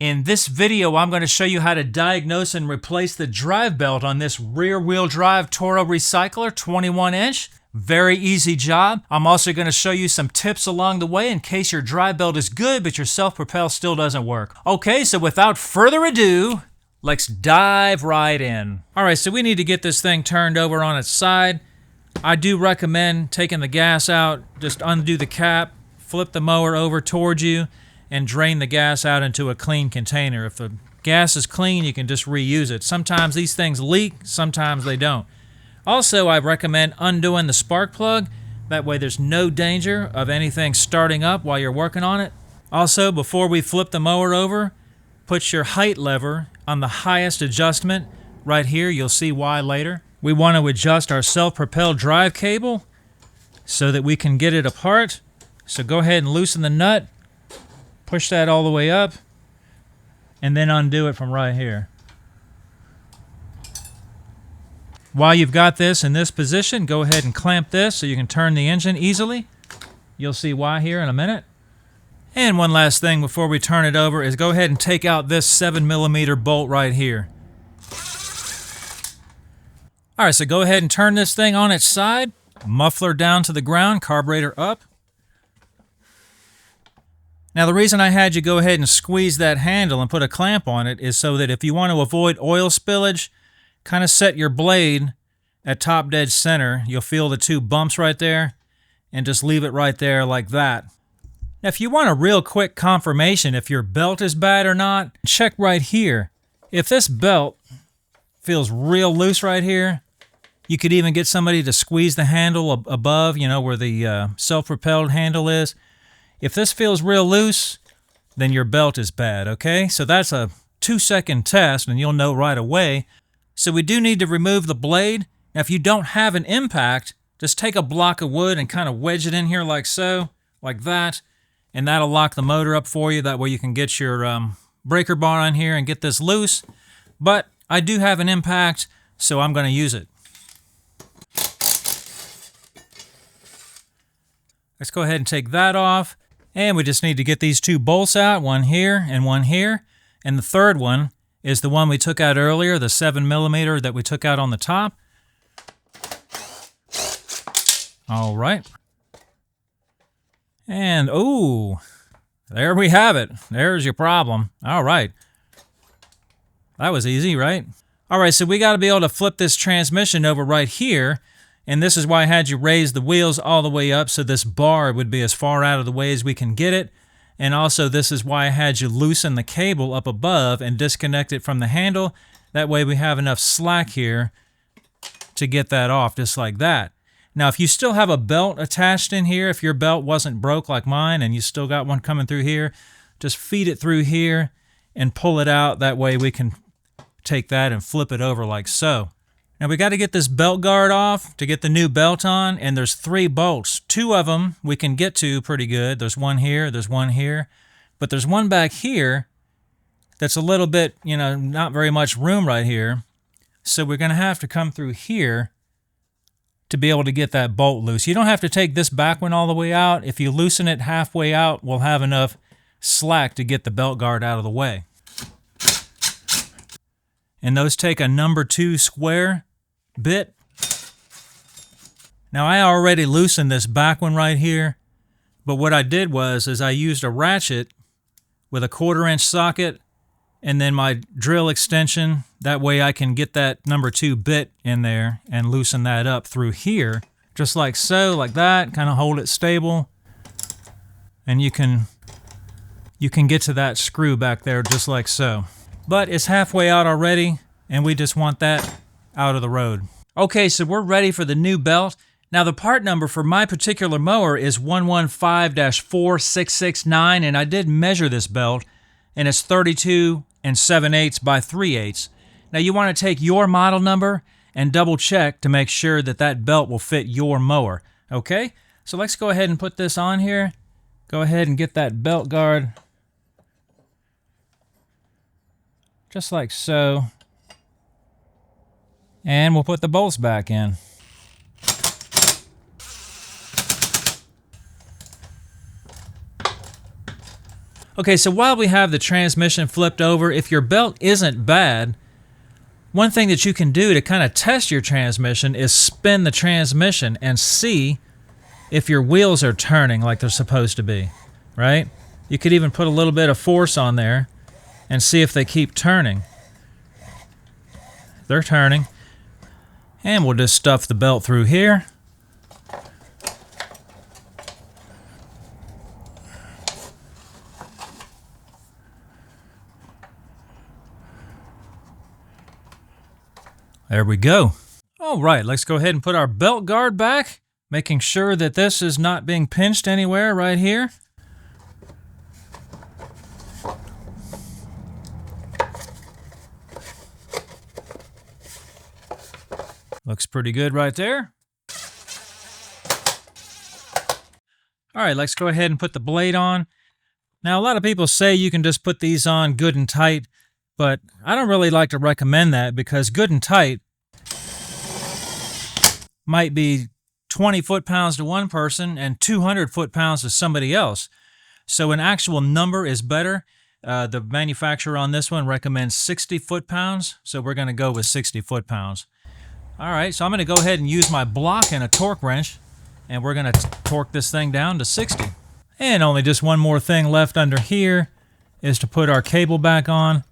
In this video, I'm going to show you how to diagnose and replace the drive belt on this rear-wheel drive Toro Recycler 21-inch. Very easy job. I'm also going to show you some tips along the way in case your drive belt is good but your self-propel still doesn't work. Okay, so without further ado, let's dive right in. All right, so we need to get this thing turned over on its side. I do recommend taking the gas out, just undo the cap, flip the mower over towards you, and drain the gas out into a clean container. If the gas is clean, you can just reuse it. Sometimes these things leak, sometimes they don't. Also, I recommend undoing the spark plug. That way there's no danger of anything starting up while you're working on it. Also, before we flip the mower over, put your height lever on the highest adjustment. Right here, you'll see why later. We want to adjust our self-propelled drive cable so that we can get it apart. So go ahead and loosen the nut. Push that all the way up, and then undo it from right here. While you've got this in this position, go ahead and clamp this so you can turn the engine easily. You'll see why here in a minute. And one last thing before we turn it over is go ahead and take out this 7mm bolt right here. All right, so go ahead and turn this thing on its side. Muffler down to the ground, carburetor up. Now the reason I had you go ahead and squeeze that handle and put a clamp on it is so that if you want to avoid oil spillage, kind of set your blade at top dead center. You'll feel the two bumps right there, and just leave it right there like that. Now if you want a real quick confirmation if your belt is bad or not, check right here. If this belt feels real loose right here, you could even get somebody to squeeze the handle above, you know, where the self-propelled handle is. If this feels real loose, then your belt is bad, okay? So that's a 2-second test, and you'll know right away. So we do need to remove the blade. Now, if you don't have an impact, just take a block of wood and kind of wedge it in here like so, like that, and that'll lock the motor up for you. That way you can get your breaker bar on here and get this loose. But I do have an impact, so I'm going to use it. Let's go ahead and take that off. And we just need to get these two bolts out, one here and one here. And the third one is the one we took out earlier, the 7mm that we took out on the top. All right. And, ooh, there we have it. There's your problem. All right. That was easy, right? All right, so we got to be able to flip this transmission over right here. And this is why I had you raise the wheels all the way up so this bar would be as far out of the way as we can get it. And also this is why I had you loosen the cable up above and disconnect it from the handle. That way we have enough slack here to get that off just like that. Now if you still have a belt attached in here, if your belt wasn't broke like mine and you still got one coming through here, just feed it through here and pull it out. That way we can take that and flip it over like so. Now we got to get this belt guard off to get the new belt on, and there's 3 bolts. 2 of them we can get to pretty good. There's one here, there's one here, but there's one back here that's a little bit, you know, not very much room right here. So we're going to have to come through here to be able to get that bolt loose. You don't have to take this back one all the way out. If you loosen it halfway out, we'll have enough slack to get the belt guard out of the way. And those take a number 2 square bit. Now I already loosened this back one right here, but what I did was I used a ratchet with a 1/4-inch socket and then my drill extension. That way I can get that number 2 bit in there and loosen that up through here, just like so, like that, kind of hold it stable. And you can get to that screw back there just like so. But it's halfway out already, and we just want that out of the road. Okay, so we're ready for the new belt. Now the part number for my particular mower is 115-4669, and I did measure this belt, and it's 32 7/8 by 3/8. Now you want to take your model number and double check to make sure that that belt will fit your mower. Okay, so let's go ahead and put this on here. Go ahead and get that belt guard just like so. And we'll put the bolts back in. Okay, so while we have the transmission flipped over, if your belt isn't bad, one thing that you can do to kind of test your transmission is spin the transmission and see if your wheels are turning like they're supposed to be, right? You could even put a little bit of force on there and see if they keep turning. They're turning. And we'll just stuff the belt through here. There we go. All right, let's go ahead and put our belt guard back, making sure that this is not being pinched anywhere right here. Looks pretty good right there. All right, let's go ahead and put the blade on. Now, a lot of people say you can just put these on good and tight, but I don't really like to recommend that because good and tight might be 20 foot-pounds to one person and 200 foot-pounds to somebody else. So an actual number is better. The manufacturer on this one recommends 60 foot-pounds, so we're going to go with 60 foot-pounds. All right, so I'm going to go ahead and use my block and a torque wrench, and we're going to torque this thing down to 60. And only just one more thing left under here is to put our cable back on.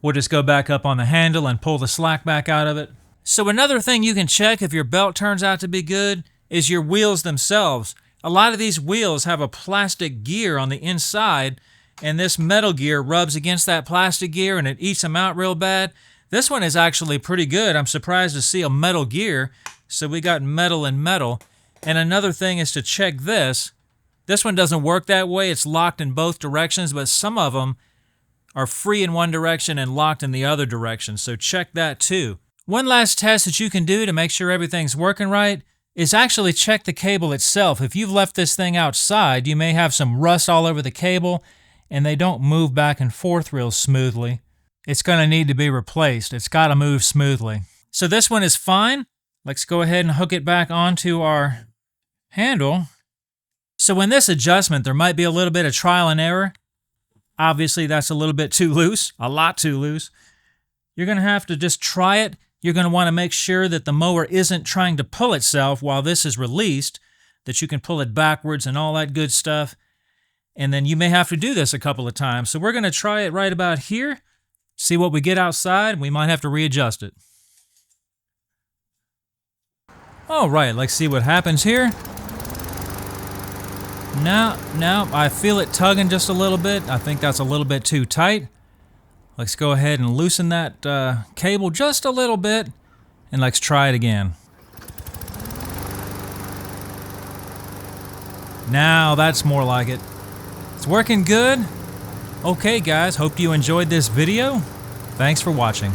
We'll just go back up on the handle and pull the slack back out of it. So another thing you can check if your belt turns out to be good is your wheels themselves. A lot of these wheels have a plastic gear on the inside, and this metal gear rubs against that plastic gear and it eats them out real bad. This one is actually pretty good. I'm surprised to see a metal gear. So we got metal and metal. And another thing is to check this. This one doesn't work that way. It's locked in both directions, but some of them are free in one direction and locked in the other direction. So check that too. One last test that you can do to make sure everything's working right is actually check the cable itself. If you've left this thing outside, you may have some rust all over the cable and they don't move back and forth real smoothly. It's going to need to be replaced. It's got to move smoothly. So this one is fine. Let's go ahead and hook it back onto our handle. So in this adjustment, there might be a little bit of trial and error. Obviously, that's a little bit too loose, a lot too loose. You're going to have to just try it. You're going to want to make sure that the mower isn't trying to pull itself while this is released, that you can pull it backwards and all that good stuff. And then you may have to do this a couple of times. So we're going to try it right about here, see what we get outside. We might have to readjust it. All right, let's see what happens here. Now, I feel it tugging just a little bit. I think that's a little bit too tight. Let's go ahead and loosen that cable just a little bit, and let's try it again. Now that's more like it. It's working good. Okay guys, hope you enjoyed this video. Thanks for watching.